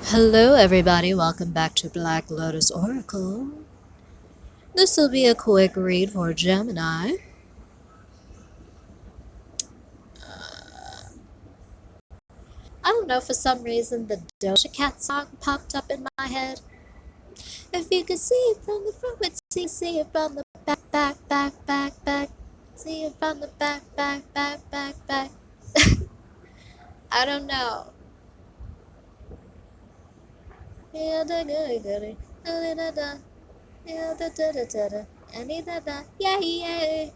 Hello, everybody. Welcome back to Black Lotus Oracle. This will be a quick read for Gemini. I don't know, for some reason, the Doja Cat song popped up in my head. If you could see it from the front, but see it from the back. See it from the back. I don't know. Yeah, da goody. Da da da. Yeah, da. Any da. Yeah.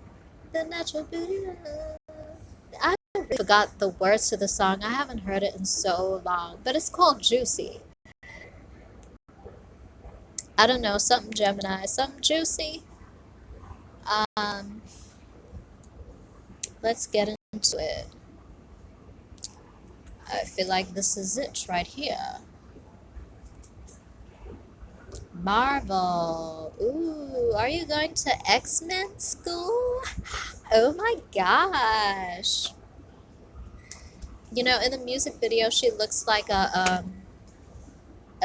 The natural beauty. I forgot the words to the song. I haven't heard it in so long, but it's called Juicy. I don't know, something Gemini, something juicy. Um, let's get into it. I feel like this is it right here. Marvel. Ooh, are you going to X-Men school? Oh my gosh. You know, in the music video, she looks like a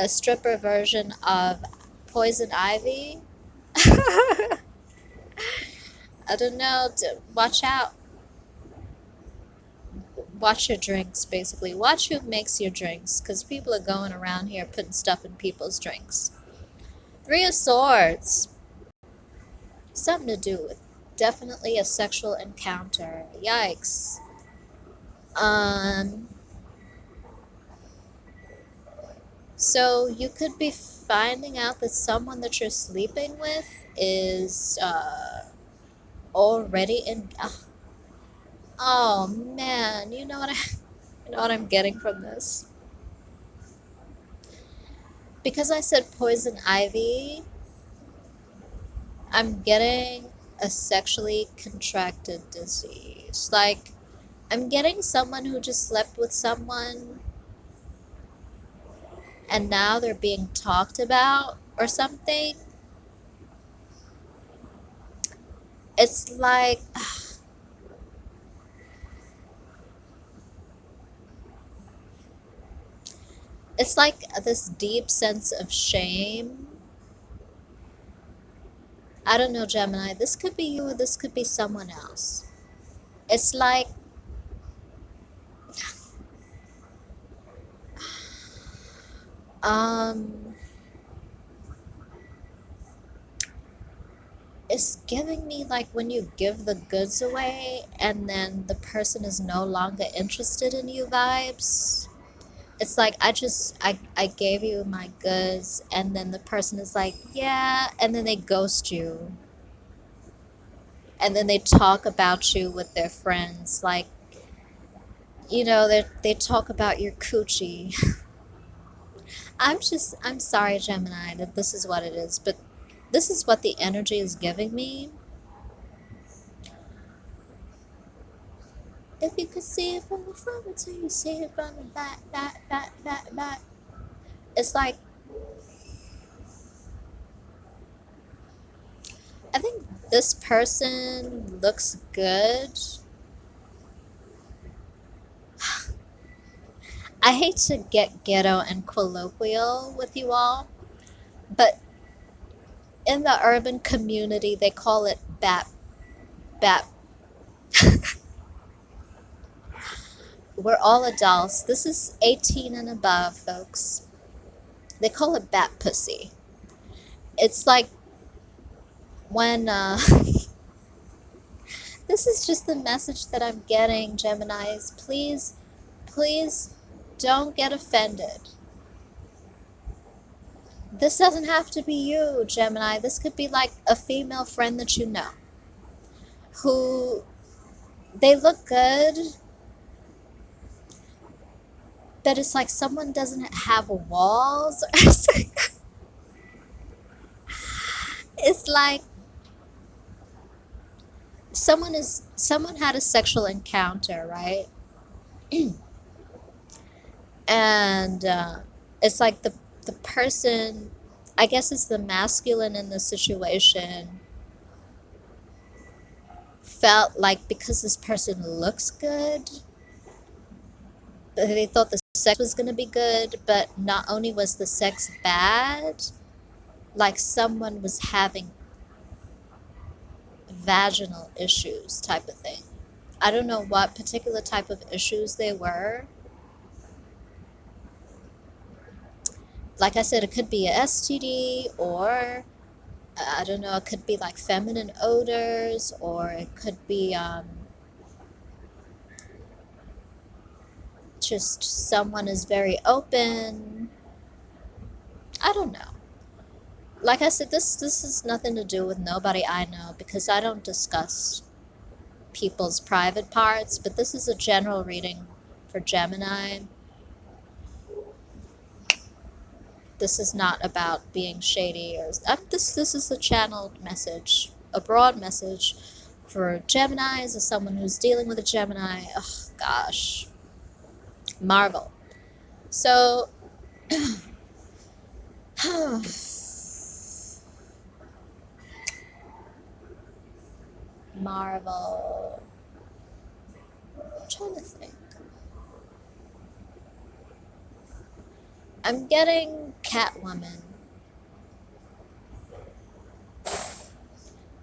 stripper version of Poison Ivy. I don't know. Watch out. Watch your drinks, basically. Watch who makes your drinks, because people are going around here putting stuff in people's drinks. Three of Swords. Something to do with definitely a sexual encounter. Yikes. Um, so you could be finding out that someone that you're sleeping with is already in. Oh man, you know what I'm getting from this. Because I said poison ivy, I'm getting a sexually contracted disease. Like, I'm getting someone who just slept with someone and now they're being talked about or something. It's like, it's like this deep sense of shame. I don't know, Gemini. This could be you or this could be someone else. It's like, um, it's giving me like when you give the goods away and then the person is no longer interested in you vibes. It's like I gave you my goods and then the person is like, yeah, and then they ghost you. And then they talk about you with their friends. Like, they talk about your coochie. I'm sorry, Gemini, that this is what it is, but this is what the energy is giving me. If you could see it from the front until you see it from the back. It's like, I think this person looks good. I hate to get ghetto and colloquial with you all, but in the urban community, they call it bap. We're all adults. This is 18 and above, folks. They call it bat pussy. It's like when, this is just the message that I'm getting, Geminis. Please don't get offended. This doesn't have to be you, Gemini. This could be like a female friend that you know who they look good, but it's like someone doesn't have walls. It's like someone had a sexual encounter, right? And it's like the person, I guess it's the masculine in the situation, felt like because this person looks good, they thought this sex was gonna be good, but not only was the sex bad, like someone was having vaginal issues type of thing. I don't know what particular type of issues they were. Like I said, it could be a STD, or I don't know, it could be like feminine odors, or it could be just someone is very open. I don't know. Like I said, this has nothing to do with nobody I know, because I don't discuss people's private parts, but this is a general reading for Gemini. This is not about being shady, or this is a channeled message, a broad message for Geminis, as someone who's dealing with a Gemini. Oh gosh, Marvel. So Marvel. I'm trying to think. I'm getting Catwoman.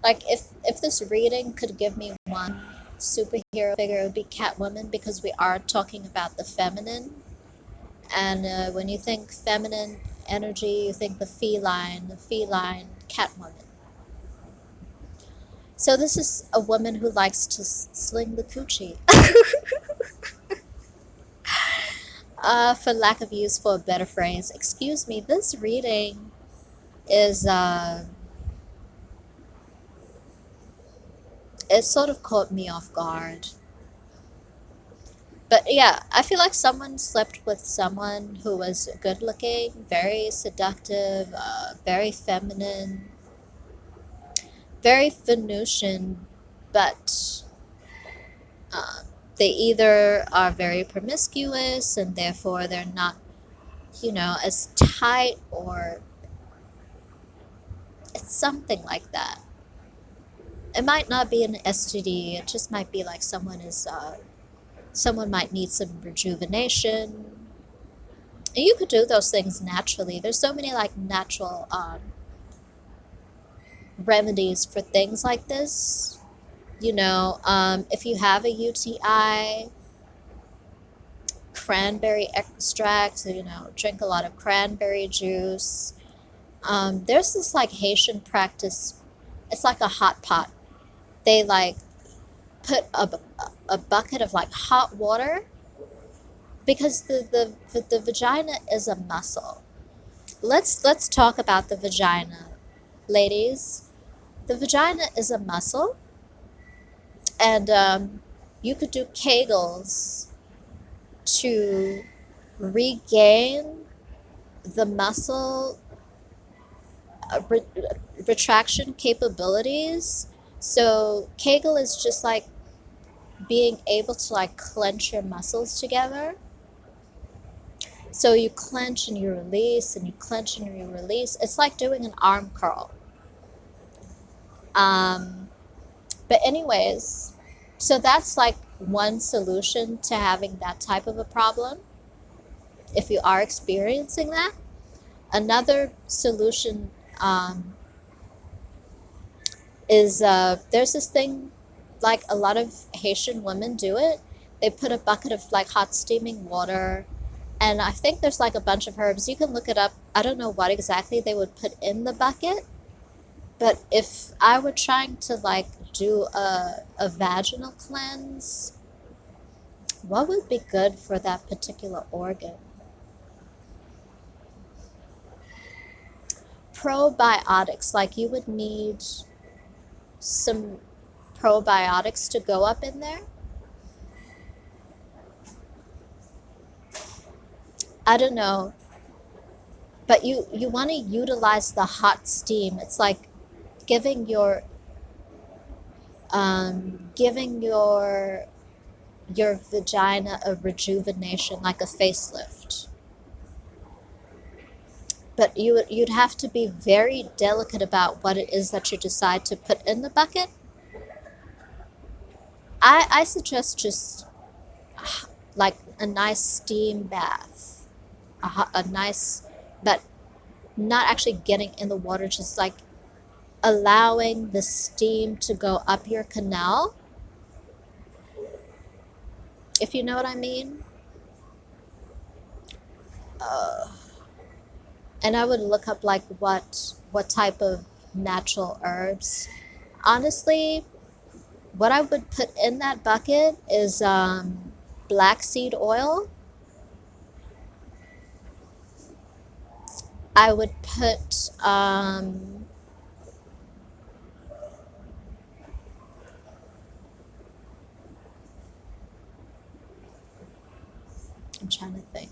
Like if this reading could give me one superhero figure, it would be Catwoman, because we are talking about the feminine. And when you think feminine energy, you think the feline Catwoman. So this is a woman who likes to sling the coochie. For lack of use for a better phrase. Excuse me, this reading is, it sort of caught me off guard. But yeah, I feel like someone slept with someone who was good looking, very seductive, very feminine, very Venusian, but they either are very promiscuous and therefore they're not, as tight, or it's something like that. It might not be an STD, it just might be like someone might need some rejuvenation. And you could do those things naturally. There's so many like natural remedies for things like this. If you have a UTI, cranberry extract, drink a lot of cranberry juice. There's this like Haitian practice. It's like a hot pot. They like put a bucket of like hot water, because the vagina is a muscle. Let's talk about the vagina, ladies. The vagina is a muscle, and you could do Kegels to regain the muscle retraction capabilities. So Kegel is just like being able to like clench your muscles together. So you clench and you release, and you clench and you release. It's like doing an arm curl. But anyways, so that's like one solution to having that type of a problem, if you are experiencing that. Another solution is there's this thing, like a lot of Haitian women do it. They put a bucket of like hot steaming water, and I think there's like a bunch of herbs. You can look it up. I don't know what exactly they would put in the bucket, but if I were trying to like do a vaginal cleanse, what would be good for that particular organ? Probiotics, like you would need some probiotics to go up in there. I don't know, but you want to utilize the hot steam. It's like giving your giving your vagina a rejuvenation, like a facelift. But you'd have to be very delicate about what it is that you decide to put in the bucket. I suggest just like a nice steam bath, a nice, but not actually getting in the water, just like allowing the steam to go up your canal, if you know what I mean. Uh, and I would look up like what type of natural herbs. Honestly, what I would put in that bucket is black seed oil. I would put I'm trying to think.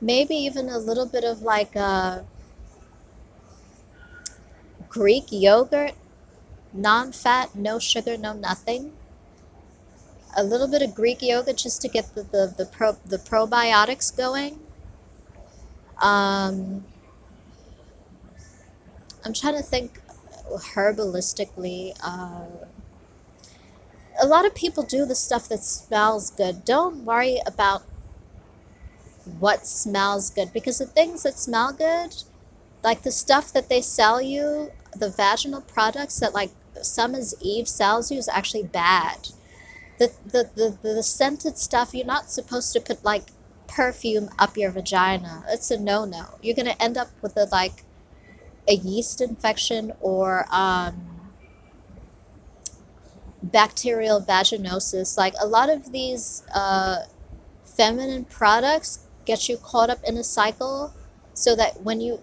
Maybe even a little bit of like Greek yogurt, non-fat, no sugar, no nothing. A little bit of Greek yogurt just to get the probiotics going. Um, I'm trying to think herbalistically. A lot of people do the stuff that smells good. Don't worry about what smells good, because the things that smell good, like the stuff that they sell you, the vaginal products that like Summer's Eve sells you, is actually bad. The scented stuff, you're not supposed to put like perfume up your vagina. It's a no-no. You're gonna end up with a yeast infection or bacterial vaginosis. Like a lot of these feminine products get you caught up in a cycle, so that when you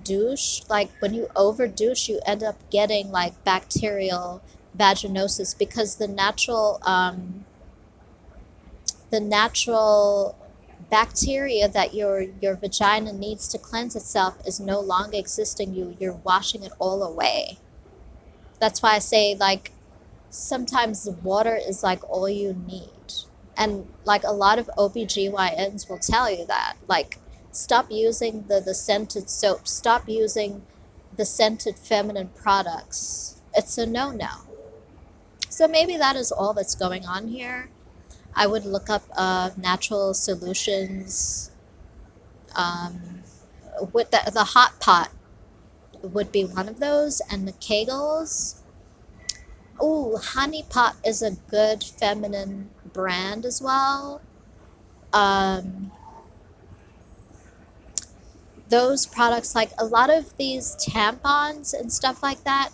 douche, like when you over douche, you end up getting like bacterial vaginosis, because the natural bacteria that your vagina needs to cleanse itself is no longer existing. You're washing it all away. That's why I say, like, sometimes the water is like all you need. And like a lot of OBGYNs will tell you that. Like, stop using the scented soap, stop using the scented feminine products. It's a no no. So maybe that is all that's going on here. I would look up natural solutions. Um, with the hot pot would be one of those, and the Kegels. Oh, Honey Pot is a good feminine brand as well. Um, those products, like a lot of these tampons and stuff like that,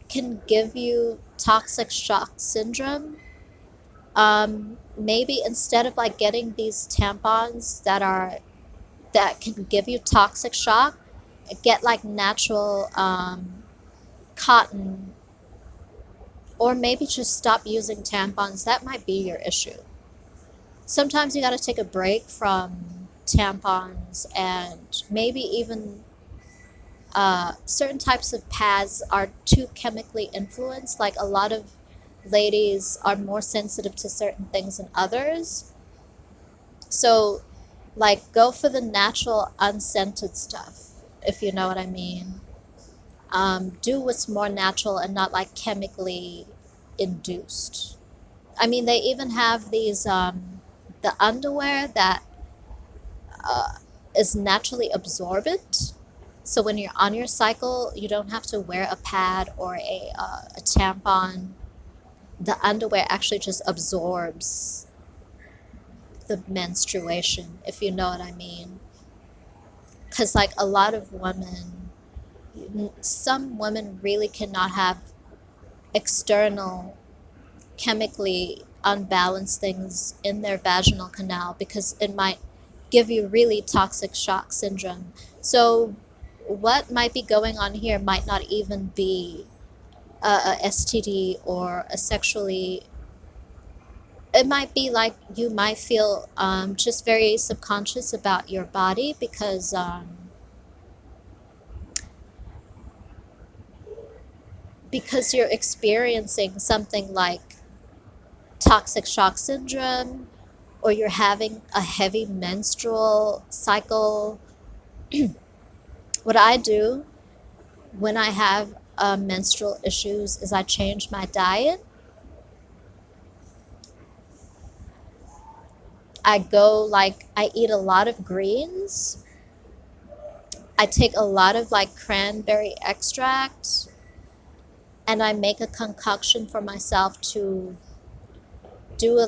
can give you toxic shock syndrome. Maybe instead of like getting these tampons that can give you toxic shock, get like natural cotton, or maybe just stop using tampons. That might be your issue. Sometimes you got to take a break from tampons, and maybe even certain types of pads are too chemically influenced. Like a lot of ladies are more sensitive to certain things than others. So, like, go for the natural, unscented stuff, if you know what I mean. Do what's more natural and not like chemically induced. I mean, they even have these the underwear that uh, is naturally absorbent. So when you're on your cycle, you don't have to wear a pad or a tampon. The underwear actually just absorbs the menstruation, if you know what I mean. Because like a lot of women, some women really cannot have external chemically unbalanced things in their vaginal canal, because it might give you really toxic shock syndrome. So what might be going on here might not even be a STD or a sexually, it might be like you might feel just very subconscious about your body, because you're experiencing something like toxic shock syndrome, or you're having a heavy menstrual cycle. What I do when I have menstrual issues is I change my diet. I eat a lot of greens. I take a lot of like cranberry extract, and I make a concoction for myself to do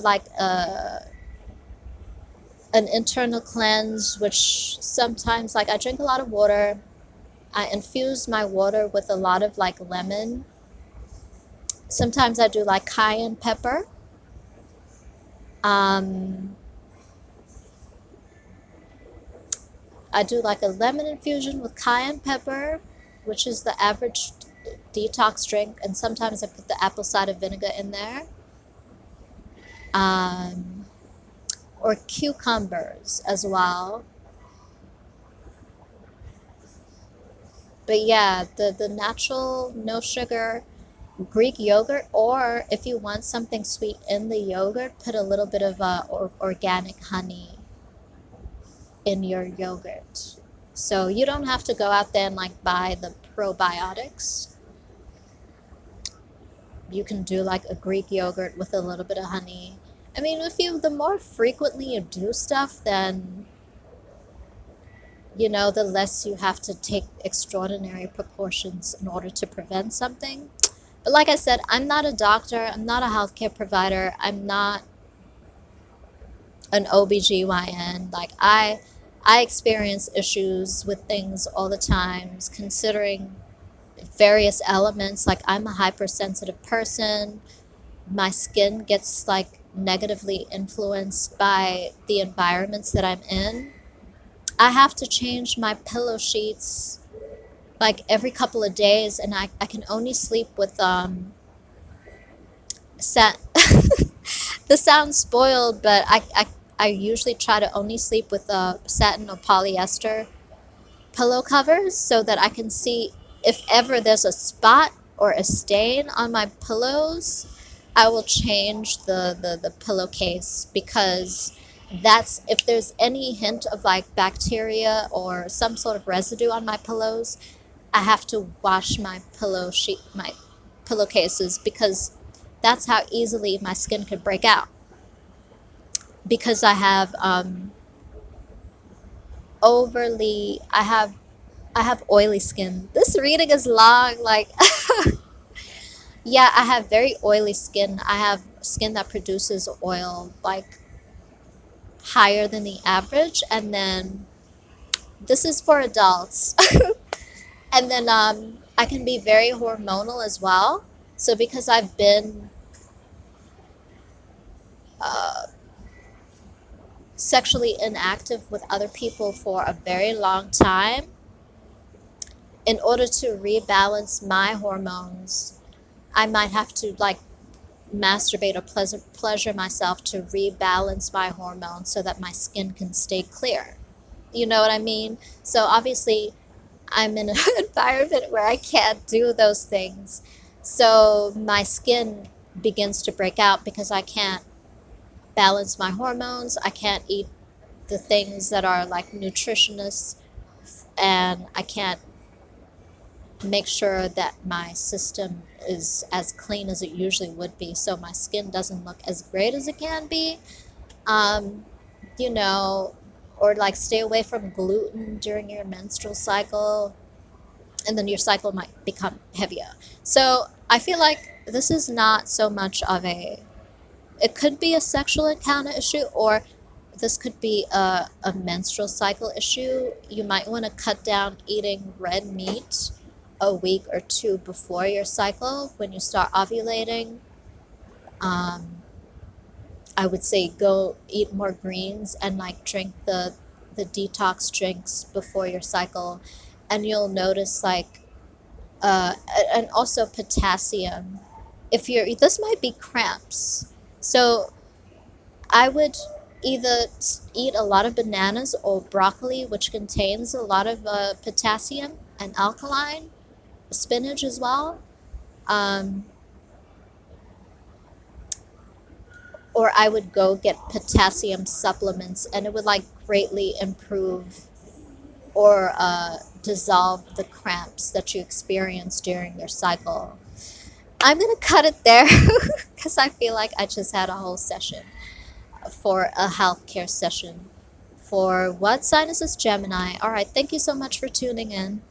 an internal cleanse, which sometimes like I drink a lot of water. I infuse my water with a lot of like lemon. Sometimes I do like cayenne pepper. Um, I do like a lemon infusion with cayenne pepper, which is the average detox drink, and sometimes I put the apple cider vinegar in there. Um, or cucumbers as well. But yeah, the natural, no sugar Greek yogurt, or if you want something sweet in the yogurt, put a little bit of organic honey in your yogurt. So you don't have to go out there and like buy the probiotics. You can do like a Greek yogurt with a little bit of honey. I mean, the more frequently you do stuff, then the less you have to take extraordinary precautions in order to prevent something. But like I said, I'm not a doctor, I'm not a healthcare provider, I'm not an OBGYN. Like I experience issues with things all the time, considering various elements. Like I'm a hypersensitive person. My skin gets like negatively influenced by the environments that I'm in. I have to change my pillow sheets like every couple of days, and I can only sleep with set. This sounds spoiled, but I usually try to only sleep with satin or polyester pillow covers so that I can see if ever there's a spot or a stain on my pillows. I will change the pillowcase, because that's if there's any hint of like bacteria or some sort of residue on my pillows, I have to wash my pillowcases, because that's how easily my skin could break out, because overly I have oily skin. This reading is long, like yeah, I have very oily skin. I have skin that produces oil like higher than the average, and then this is for adults. And then I can be very hormonal as well. So because I've been uh, sexually inactive with other people for a very long time, in order to rebalance my hormones, I might have to like masturbate or pleasure myself to rebalance my hormones so that my skin can stay clear. You know what I mean? So obviously, I'm in an environment where I can't do those things. So my skin begins to break out because I can't balance my hormones. I can't eat the things that are like nutritionists, and I can't make sure that my system is as clean as it usually would be, so my skin doesn't look as great as it can be. Um, you know, or like stay away from gluten during your menstrual cycle, and then your cycle might become heavier. So I feel like this is not so much of it could be a sexual encounter issue, or this could be a menstrual cycle issue. You might want to cut down eating red meat a week or two before your cycle when you start ovulating. Um, I would say go eat more greens and like drink the detox drinks before your cycle, and you'll notice like and also potassium. If you're This might be cramps, so I would either eat a lot of bananas or broccoli, which contains a lot of potassium and alkaline, spinach as well. Um, or I would go get potassium supplements, and it would like greatly improve or dissolve the cramps that you experience during your cycle. I'm gonna cut it there because I feel like I just had a whole session. for a healthcare session. For what sign is this, Gemini? All right, thank you so much for tuning in.